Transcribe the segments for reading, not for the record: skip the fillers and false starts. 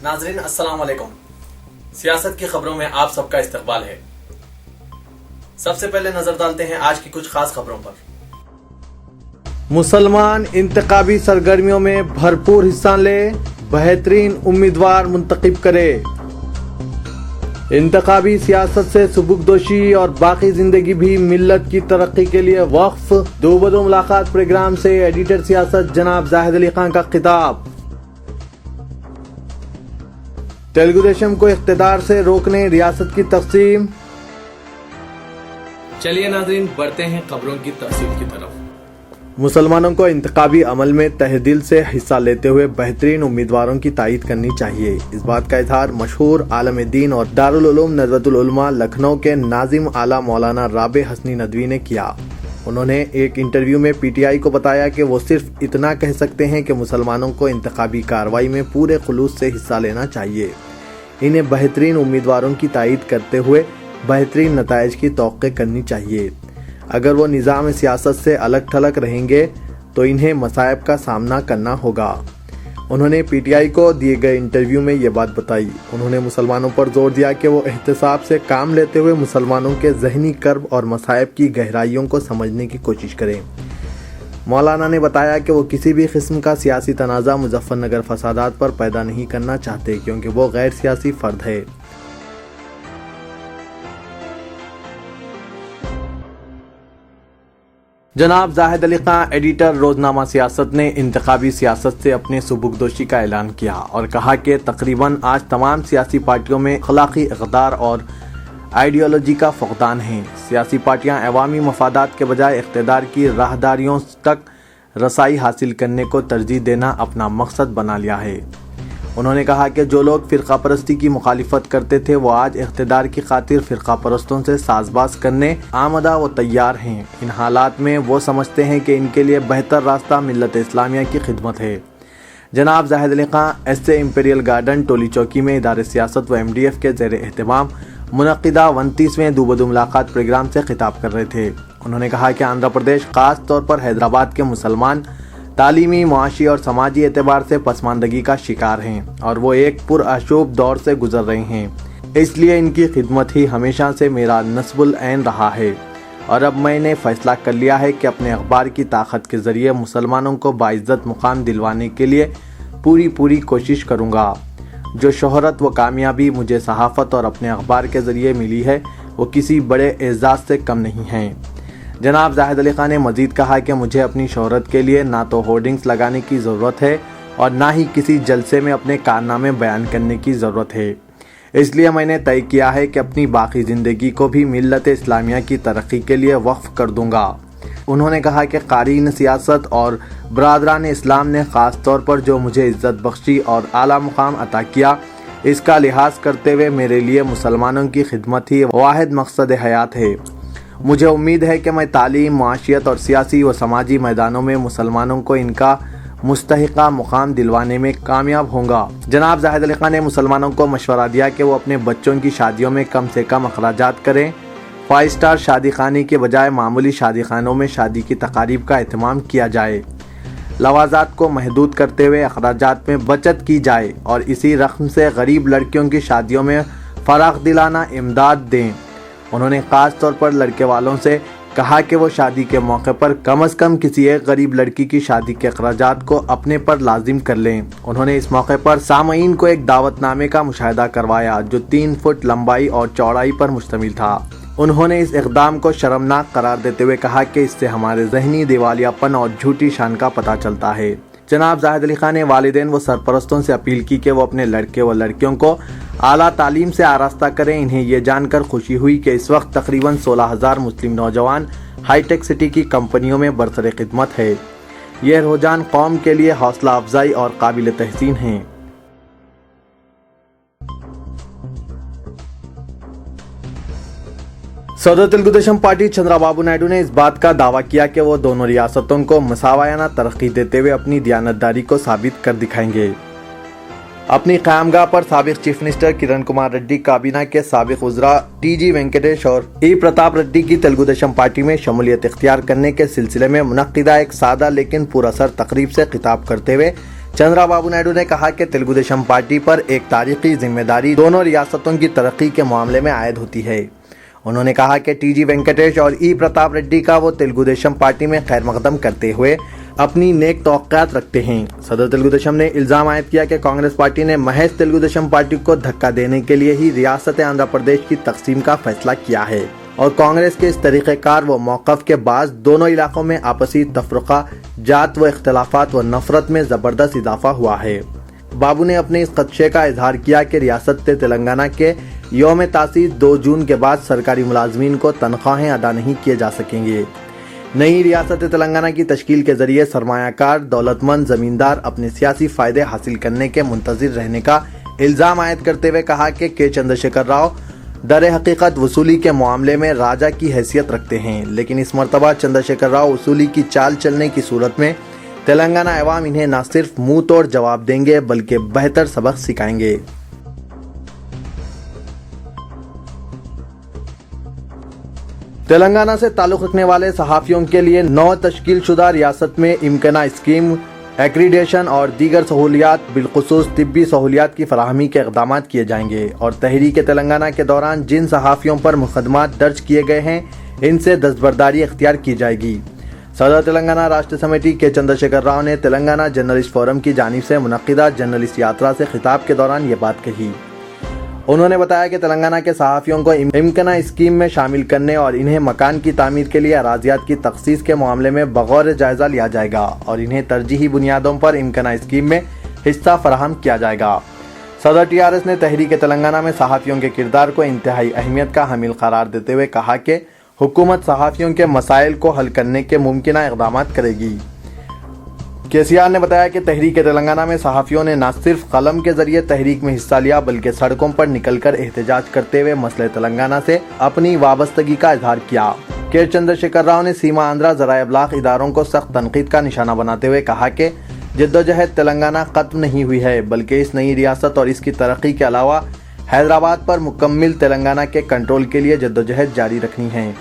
नाजरीन अस्सलाम वालेकुम। सियासत की खबरों में आप सबका इस्तकबाल है। सबसे पहले नजर डालते हैं आज की कुछ खास खबरों पर। मुसलमान इंतखाबी सरगर्मियों में भरपूर हिस्सा ले, बेहतरीन उम्मीदवार मुंतखब करे। इंतखाबी सियासत से सुबुकदोशी और बाकी जिंदगी भी मिल्लत की तरक्की के लिए वक्फ। दो बदो मुलाकात प्रोग्राम से एडिटर सियासत जनाब जाहिद अली खान का खिताब। तेलुगु देशम को इख्तिदार से रोकने रियासत की तकसीम। चलिए नाजरीन बढ़ते हैं खबरों की तफसील की तरफ। मुसलमानों को इंतखाबी अमल में तहदिल से हिस्सा लेते हुए बेहतरीन उम्मीदवारों की तायीद करनी चाहिए। इस बात का इजहार मशहूर आलम दीन और दारुल उलूम नज़रतुल उलमा लखनऊ के नाजिम आला मौलाना राबे हसनी नदवी ने किया। उन्होंने एक इंटरव्यू में पीटीआई को बताया कि वो सिर्फ इतना कह सकते हैं कि मुसलमानों को इंतखाबी कार्रवाई में पूरे खुलूस से हिस्सा लेना चाहिए। इन्हें बेहतरीन उम्मीदवारों की तायीद करते हुए बेहतरीन नताइज की तौक़्क़ी करनी चाहिए। अगर वो निज़ाम सियासत से अलग थलग रहेंगे तो इन्हें मसाइब का सामना करना होगा। उन्होंने पीटीआई को दिए गए इंटरव्यू में ये बात बताई। उन्होंने मुसलमानों पर जोर दिया कि वो एहतिसाब से काम लेते हुए मुसलमानों के ज़हनी कर्ब और मसाइब की गहराइयों को समझने की कोशिश करें। मौलाना ने बताया कि वो किसी भी किस्म का सियासी तनाज़ा मुजफ्फरनगर फसादात पर पैदा नहीं करना चाहते, क्योंकि वो गैर सियासी फ़र्द है। जनाब जाहिद अली खान एडिटर रोजनामा सियासत ने इंतखाबी सियासत से अपने सुबुकदोशी का ऐलान किया और कहा कि तकरीबन आज तमाम सियासी पार्टियों में अखलाकी इक़दार और आइडियोलॉजी का फक़दान है। सियासी पार्टियां अवामी मफादात के बजाय इक़्तिदार की राहदारियों तक रसाई हासिल करने को तरजीह देना अपना मकसद बना लिया है। उन्होंने कहा कि जो लोग फ़िरक़ा परस्ती की मुखालिफत करते थे वो आज इक़्तिदार की खातिर फ़िरक़ा परस्तों से साज़बाज करने आमदा व तैयार हैं। इन हालात में वो समझते हैं कि इनके लिए बेहतर रास्ता मिल्लत इस्लामिया की खिदमत है। जनाब Zahid Ali Khan SA Imperial Garden Toli Chowki में इदारे सियासत व MDF के ज़ेर एहतमाम मुनक़िदा 29वें दो बदो मुलाकात प्रोग्राम से खिताब कर रहे थे। उन्होंने कहा कि आंध्र प्रदेश ख़ास तौर पर हैदराबाद के मुसलमान तालीमी, मुआशी और समाजी एतबार से पसमानदगी का शिकार हैं और वो एक पुरअशूब दौर से गुजर रहे हैं। इसलिए इनकी खिदमत ही हमेशा से मेरा नस्बुल ऐन रहा है और अब मैंने फ़ैसला कर लिया है कि अपने अखबार की ताकत के ज़रिए मुसलमानों को बाइज़्ज़त मुकाम दिलवाने के लिए पूरी कोशिश करूँगा। जो शोहरत व कामयाबी मुझे सहाफ़त और अपने अखबार के ज़रिए मिली है वो किसी बड़े एज़ाज़ से कम नहीं हैं। जनाब जाहिद अली खान ने मज़ीद कहा कि मुझे अपनी शोहरत के लिए ना तो होर्डिंग्स लगाने की ज़रूरत है और ना ही किसी जलसे में अपने कारनामे बयान करने की ज़रूरत है। इसलिए मैंने तय किया है कि अपनी बाकी ज़िंदगी को भी मिल्लत इस्लामिया की तरक्की के लिए वक्फ़ कर दूँगा। उन्होंने कहा कि क़ारीन सियासत और बरादरान इस्लाम ने ख़ास तौर पर जो मुझे इज़्ज़त बख्शी और आला मुकाम अता किया, इसका लिहाज करते हुए मेरे लिए मुसलमानों की खिदमत ही वाहिद मकसद हयात है। मुझे उम्मीद है कि मैं तालीम, मुआशियत और सियासी व समाजी मैदानों में मुसलमानों को इनका मुस्तहिक़ा मुकाम दिलवाने में कामयाब होगा। जनाब जाहिद अली खान ने मुसलमानों को मशवरा दिया कि वो अपने बच्चों की शादियों में कम से कम अखराजात करें। 5 स्टार शादी खाने के बजाय मामूली शादी खानों में शादी की तकारीब का एहतमाम किया जाए। लवाजात को महदूद करते हुए अखराजात में बचत की जाए और इसी रकम से गरीब लड़कियों की शादियों में फ़राग़ दिलाना इमदाद दें। उन्होंने ख़ास तौर पर लड़के वालों से कहा कि वो शादी के मौके पर कम अज़ कम किसी एक गरीब लड़की की शादी के अखराजात को अपने पर लाजिम कर लें। उन्होंने इस मौके पर सामईन को एक दावतनामे का मुशाहिदा करवाया जो 3 फुट लंबाई और चौड़ाई पर मुश्तमिल था। उन्होंने इस इक़दाम को शर्मनाक करार देते हुए कहा कि इससे हमारे ज़हनी दिवालियापन और झूठी शान का पता चलता है। जनाब जाहिद अली खान ने वालिदैन व सरपरस्तों से अपील की कि वो अपने लड़के व लड़कियों को आला तालीम से आरास्ता करें। इन्हें यह जानकर खुशी हुई कि इस वक्त तकरीबन 16,000 मुस्लिम नौजवान हाईटेक सिटी की कंपनियों में बरसरे खिदमत है। यह रुझान कौम के लिए हौसला अफजाई और काबिल तहसीन है। सदर तेलुगु देशम पार्टी चंद्रबाबू नायडू ने इस बात का दावा किया कि वो दोनों रियासतों को मसावायाना तरक्की देते हुए अपनी दियानतदारी को साबित कर दिखाएंगे। अपनी क़यामगाह पर साबिक चीफ मिनिस्टर किरण कुमार रेड्डी, काबीना के साबिक वज़रा TG वेंकटेश और E प्रताप रेड्डी की तेलुगु देशम पार्टी में शमूलियत इख्तियार करने के सिलसिले में मुनक्किदा एक सादा लेकिन पुरअसर तकरीब से खिताब करते हुए चंद्रा बाबू नायडू ने कहा कि तेलुगु देशम पार्टी पर एक तारीखी जिम्मेदारी दोनों रियासतों की तरक्की के मामले में आयद होती है। उन्होंने कहा कि टीजी वेंकटेश और ई प्रताप रेड्डी का वो तेलुगु देशम पार्टी में खैर मकदम करते हुए अपनी नेक तवक्कात रखते हैं। सदर तेलुगु देशम ने इल्जाम आयद किया कि कांग्रेस पार्टी ने महज तेलुगु देशम पार्टी को धक्का देने के लिए ही रियासत आंध्र प्रदेश की तकसीम का फैसला किया है और कांग्रेस के इस तरीक़ेकार व मौक़िफ़ के बाद दोनों इलाकों में आपसी तफरुका, जात व इख्तलाफात व नफरत में ज़बरदस्त इजाफा हुआ है। बाबू ने अपने इस खदशे का इजहार किया कि रियासत तेलंगाना के यौम तासीस 2 जून के बाद सरकारी मुलाजमीन को तनख्वाहें अदा नहीं किए जा सकेंगे। नई रियासत तेलंगाना की तश्कील के जरिए सरमायाकार दौलतमंद जमींदार अपने सियासी फायदे हासिल करने के मुंतजिर रहने का इल्ज़ाम आयद करते हुए कहा कि के चंद्रशेखर राव दर हकीकत वसूली के मामले में राजा की हैसियत रखते हैं, लेकिन इस मरतबा चंद्रशेखर राव वसूली की चाल चलने की सूरत में तेलंगाना अवाम इन्हें न सिर्फ मुंह तोड़ जवाब देंगे बल्कि बेहतर सबक सिखाएंगे। तेलंगाना से ताल्लुक़ रखने वाले सहाफ़ियों के लिए नौ तश्कील शुदा रियासत में इम्कना स्कीम, एक्रीडेशन और दीगर सहूलियात बिलखुसूस तिब्बी सहूलियात की फराहमी के इक़दाम किए जाएंगे और तहरीक तेलंगाना के दौरान जिन सहाफ़ियों पर मुकदमात दर्ज किए गए हैं इनसे दस्तबरदारी इख्तियार की जाएगी। सदर तेलंगाना राष्ट्र समिति के चंद्रशेखर राव ने तेलंगाना जर्नलिस्ट फोरम की जानिब से मुनक्किदा जर्नलिस्ट यात्रा से खिताब के दौरान ये बात कही। उन्होंने बताया कि तेलंगाना के सहाफ़ियों को इम्कना स्कीम में शामिल करने और इन्हें मकान की तामीर के लिए अराजियात की तखसीस के मामले में बगौर जायज़ा लिया जाएगा और इन्हें तरजीही बुनियादों पर इम्कना स्कीम में हिस्सा फराहम किया जाएगा। सदर टीआरएस ने तहरीक तेलंगाना में सहाफ़ियों के किरदार को इंतहाई अहमियत का हामिल करार देते हुए कहा कि हुकूमत सहाफ़ियों के मसाइल को हल करने के मुमकिना इक़दाम करेगी। केसीआर ने बताया कि तहरीक तेलंगाना में सहाफ़ियों ने न सिर्फ कलम के जरिए तहरीक में हिस्सा लिया बल्कि सड़कों पर निकलकर एहतजाज करते हुए मसले तेलंगाना से अपनी वाबस्तगी का इजहार किया। के चंद्रशेखर राव ने सीमा आंध्रा ज़राए इब्लाग इदारों को सख्त तनकीद का निशाना बनाते हुए कहा कि जद्दोजहद तेलंगाना खत्म नहीं हुई है बल्कि इस नई रियासत और इसकी तरक्की के अलावा हैदराबाद पर मुकम्मिल तेलंगाना के कंट्रोल के लिए जद्दोजहद जारी रखनी है।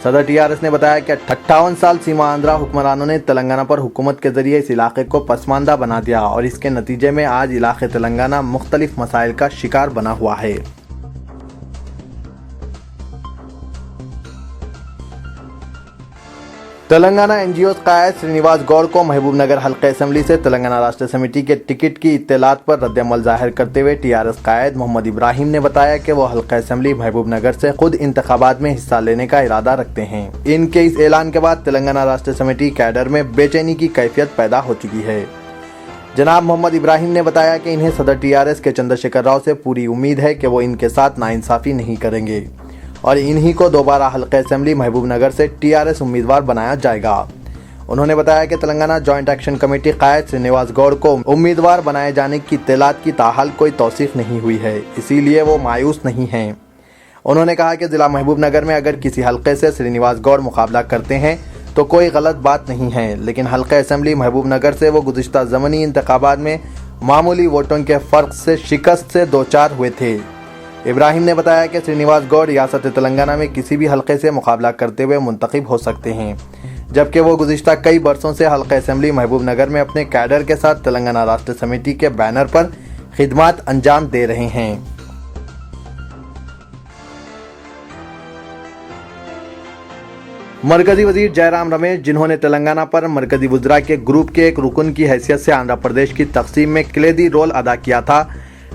सदर टीआरएस ने बताया कि 58 साल सीमा आंध्रा हुक्मरानों ने तेलंगाना पर हुकूमत के जरिए इस इलाके को पसमानदा बना दिया और इसके नतीजे में आज इलाके तेलंगाना मुख्तलिफ मसाइल का शिकार बना हुआ है। तेलंगाना एनजीओ कायद श्रीनिवास गौड़ को महबूब नगर हल्का असेंबली से तेलंगाना राष्ट्र समिति के टिकट की इत्तलात पर रद्द-ए-अमल जाहिर करते हुए टीआरएस कायद मोहम्मद इब्राहिम ने बताया कि वो हल्का असेंबली महबूब नगर से खुद इंतखाबात में हिस्सा लेने का इरादा रखते हैं। इनके इस ऐलान के बाद तेलंगाना राष्ट्र समिति कैडर में बेचैनी की कैफियत पैदा हो चुकी है। जनाब मोहम्मद इब्राहिम ने बताया कि इन्हें सदर टीआरएस के चंद्रशेखर राव से पूरी उम्मीद है कि वो इनके साथ नाइंसाफ़ी नहीं करेंगे और इन्हीं को दोबारा हल्का असेंबली महबूब नगर से टीआरएस उम्मीदवार बनाया जाएगा। उन्होंने बताया कि तेलंगाना जॉइंट एक्शन कमेटी कायद श्रीनिवास गौड़ को उम्मीदवार बनाए जाने की इत्तलात की ताहाल कोई तौसीक नहीं हुई है, इसीलिए वो मायूस नहीं हैं। उन्होंने कहा कि ज़िला महबूब नगर में अगर किसी हल्के से श्रीनिवास गौड़ मुकाबला करते हैं तो कोई गलत बात नहीं है, लेकिन हल्का असेंबली महबूब नगर से वो गुज़िश्ता ज़मनी इंतखाबात में मामूली वोटों के फ़र्क से शिकस्त से दो चार हुए थे। इब्राहिम ने बताया कि श्रीनिवास गौड़ रियासत तेलंगाना में किसी भी हल्के से मुकाबला करते हुए मुंतखब हो सकते हैं, जबकि वो गुज़िश्ता कई बरसों से हल्का असेंबली महबूब नगर में अपने कैडर के साथ तेलंगाना राष्ट्र समिति के बैनर पर खिदमत अंजाम दे रहे हैं। मरकजी वजीर जयराम रमेश, जिन्होंने तेलंगाना पर मरकजी वज़रा के ग्रुप के एक रुकन की हैसियत से आंध्र प्रदेश की तकसीम में कलीदी रोल अदा किया था,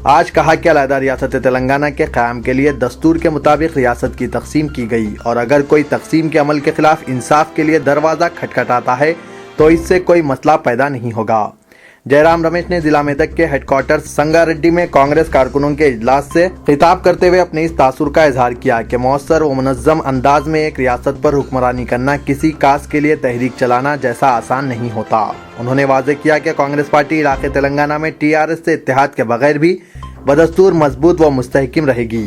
आज कहा कि अलहदा रियासत तेलंगाना के क़याम के लिए दस्तूर के मुताबिक रियासत की तकसीम की गई और अगर कोई तकसीम के अमल के खिलाफ इंसाफ के लिए दरवाज़ा खटखटाता है तो इससे कोई मसला पैदा नहीं होगा। जयराम रमेश ने जिला मेदक के हेडक्वार्टर संगारेड्डी में कांग्रेस कारकुनों के इजलास से खिताब करते हुए अपने इस तासुर का इजहार किया कि मौसर व मुनज़्ज़म अंदाज में एक रियासत पर हुक्मरानी करना किसी काज के लिए तहरीक चलाना जैसा आसान नहीं होता। उन्होंने वाज़ेह किया कि कांग्रेस पार्टी इलाके तेलंगाना में टीआरएस से इत्तेहाद के बगैर भी बदस्तूर मजबूत व मुस्तहकिम रहेगी।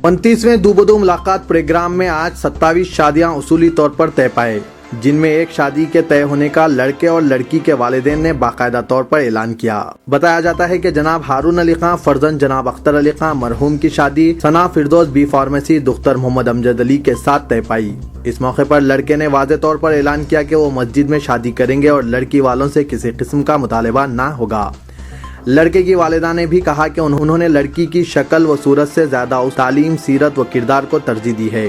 29वें दूबदू मुलाकात प्रोग्राम में आज 27 शादियां उसूली तौर पर तय पाए, जिनमें एक शादी के तय होने का लड़के और लड़की के वालिदैन ने बाकायदा तौर पर ऐलान किया। बताया जाता है कि जनाब हारून अली खां फर्जन जनाब अख्तर अली खां मरहूम की शादी सना फिरदौस बी फार्मेसी दुख्तर मोहम्मद अमजद अली के साथ तय पाई। اس موقع پر لڑکے نے واضح طور پر اعلان کیا کہ وہ مسجد میں شادی کریں گے اور لڑکی والوں سے کسی قسم کا مطالبہ نہ ہوگا۔ لڑکے کی والدہ نے بھی کہا کہ انہوں نے لڑکی کی شکل و صورت سے زیادہ اس تعلیم، سیرت و کردار کو ترجیح دی ہے۔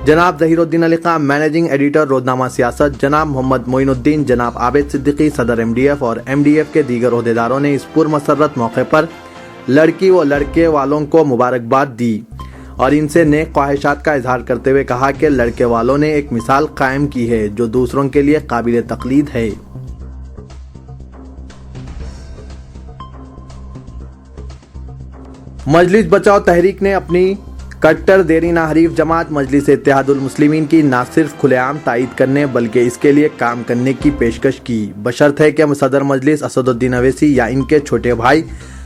جناب ظہیر الدین علی خان، مینیجنگ ایڈیٹر روزنامہ سیاست، جناب محمد معین الدین، جناب عابد صدیقی، صدر MDF اور MDF کے دیگر عہدیداروں نے اس پرمسرت موقع پر لڑکی و لڑکے والوں کو مبارکباد دی اور ان سے نیک خواہشات کا اظہار کرتے ہوئے کہا کہ لڑکے والوں نے ایک مثال قائم کی ہے جو دوسروں کے لیے قابل تقلید ہے۔ مجلس بچاؤ تحریک نے اپنی کٹر دیرینہ حریف جماعت مجلس اتحاد المسلمین کی نہ صرف کھلے عام تائید کرنے بلکہ اس کے لیے کام کرنے کی پیشکش کی، بشرط ہے کہ صدر مجلس اسد الدین اویسی یا ان کے چھوٹے بھائی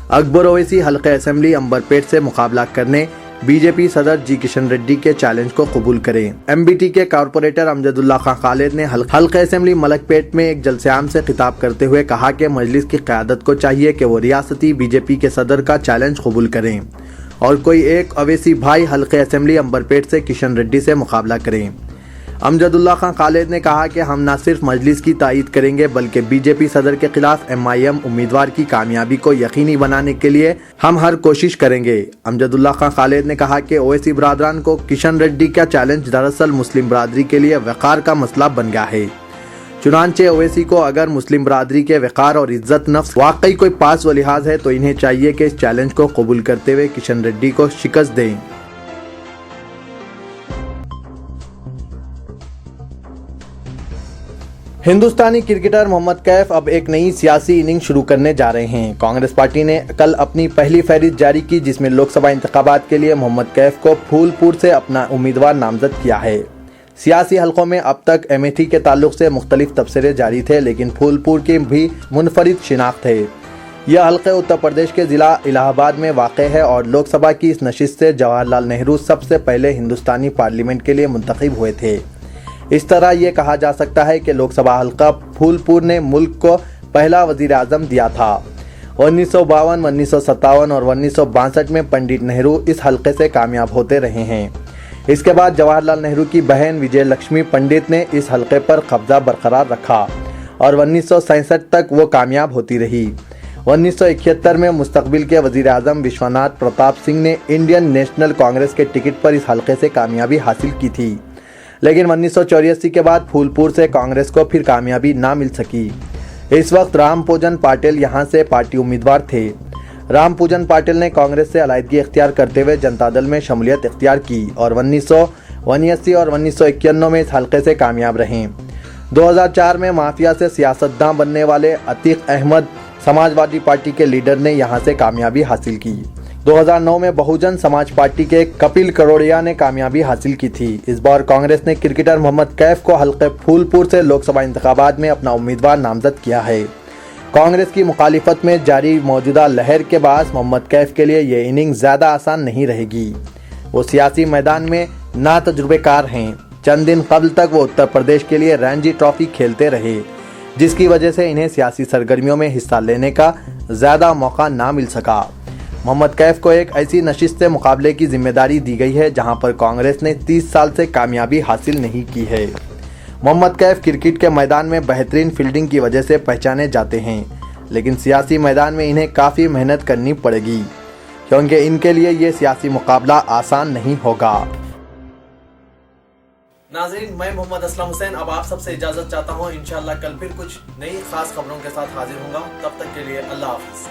اکبر اویسی حلقہ اسمبلی عنبرپیٹ سے مقابلہ کرنے BJP صدر جی کشن ریڈی کے چیلنج کو قبول کریں۔ MBT کے کارپوریٹر امجد اللہ خان خالد نے حلقہ اسمبلی ملک پیٹ میں ایک جلسے عام سے خطاب کرتے ہوئے کہا کہ مجلس کی قیادت کو چاہیے کہ وہ ریاستی BJP کے صدر کا چیلنج قبول کریں اور کوئی ایک اویسی بھائی حلقہ اسمبلی عنبرپیٹ سے کشن ریڈی سے مقابلہ کریں۔ امجد اللہ خان خالد نے کہا کہ ہم نہ صرف مجلس کی تائید کریں گے بلکہ BJP صدر کے خلاف MIM امیدوار کی کامیابی کو یقینی بنانے کے لیے ہم ہر کوشش کریں گے۔ امجد اللہ خان خالد نے کہا کہ اویسی برادران کو کشن ریڈی کا چیلنج دراصل مسلم برادری کے لیے وقار کا مسئلہ بن گیا ہے، چنانچہ اویسی کو اگر مسلم برادری کے وقار اور عزت نفس واقعی کوئی پاس و لحاظ ہے تو انہیں چاہیے کہ اس چیلنج کو قبول کرتے ہوئے کشن ریڈی کو شکست دیں۔ ہندوستانی کرکٹر محمد کیف اب ایک نئی سیاسی اننگ شروع کرنے جا رہے ہیں۔ کانگریس پارٹی نے کل اپنی پہلی فہرست جاری کی جس میں لوک سبھا انتخابات کے لیے محمد کیف کو پھول پور سے اپنا امیدوار نامزد کیا ہے۔ سیاسی حلقوں میں اب تک امیٹھی کے تعلق سے مختلف تبصرے جاری تھے لیکن پھول پور کی بھی منفرد شناخت ہے۔ یہ حلقہ اتر پردیش کے ضلع الہ آباد میں واقع ہے اور لوک سبھا کی اس نشست سے جواہر لال نہرو سب سے پہلے ہندوستانی پارلیمنٹ کے لیے منتخب ہوئے تھے۔ اس طرح یہ کہا جا سکتا ہے کہ لوک سبھا حلقہ پھول پور نے ملک کو پہلا وزیر اعظم دیا تھا۔ 1952، 1957 اور 1962 میں پنڈت نہرو اس حلقے سے کامیاب ہوتے رہے ہیں۔ اس کے بعد جواہر لال نہرو کی بہن وجے لکشمی پنڈت نے اس حلقے پر قبضہ برقرار رکھا اور 1967 تک وہ کامیاب ہوتی رہی۔ 1971 میں مستقبل کے وزیر اعظم وشواناتھ پرتاپ سنگھ نے انڈین نیشنل کانگریس کے ٹکٹ پر اس حلقے سے کامیابی حاصل کی تھی، لیکن 1984 کے بعد پھول پور سے کانگریس کو پھر کامیابی نہ مل سکی۔ اس وقت رام پوجن پاٹل یہاں سے پارٹی امیدوار تھے۔ رام پوجن پاٹل نے کانگریس سے علیحدگی اختیار کرتے ہوئے جنتا دل میں شمولیت اختیار کی اور 1979 اور 1991 میں اس حلقے سے کامیاب رہے۔ 2004 میں مافیا سے سیاستداں بننے والے عتیق احمد سماجوادی پارٹی کے لیڈر نے یہاں سے کامیابی حاصل کی۔ 2009 میں بہوجن سماج پارٹی کے کپل کروڑیا نے کامیابی حاصل کی تھی۔ اس بار کانگریس نے کرکٹر محمد کیف کو حلقہ پھول پور سے لوک سبھا انتخابات میں اپنا امیدوار نامزد کیا ہے۔ کانگریس کی مخالفت میں جاری موجودہ لہر کے باعث محمد کیف کے لیے یہ اننگ زیادہ آسان نہیں رہے گی۔ وہ سیاسی میدان میں نا تجربے کار ہیں۔ چند دن قبل تک وہ اتر پردیش کے لیے رانجی ٹرافی کھیلتے رہے جس کی وجہ سے انہیں سیاسی سرگرمیوں میں حصہ لینے کا زیادہ موقع نہ مل سکا۔ محمد کیف کو ایک ایسی نشست سے مقابلے کی ذمہ داری دی گئی ہے جہاں پر کانگریس نے 30 سال سے کامیابی حاصل نہیں کی ہے۔ محمد کیف کرکٹ کے میدان میں بہترین فیلڈنگ کی وجہ سے پہچانے جاتے ہیں لیکن سیاسی میدان میں انہیں کافی محنت کرنی پڑے گی کیونکہ ان کے لیے یہ سیاسی مقابلہ آسان نہیں ہوگا۔ ناظرین، میں محمد اسلم حسین اب آپ سب سے اجازت چاہتا ہوں۔ انشاءاللہ کل پھر کچھ نئی خاص خبروں کے ساتھ حاضر ہوں گا۔ تب تک کے لیے اللہ حافظ۔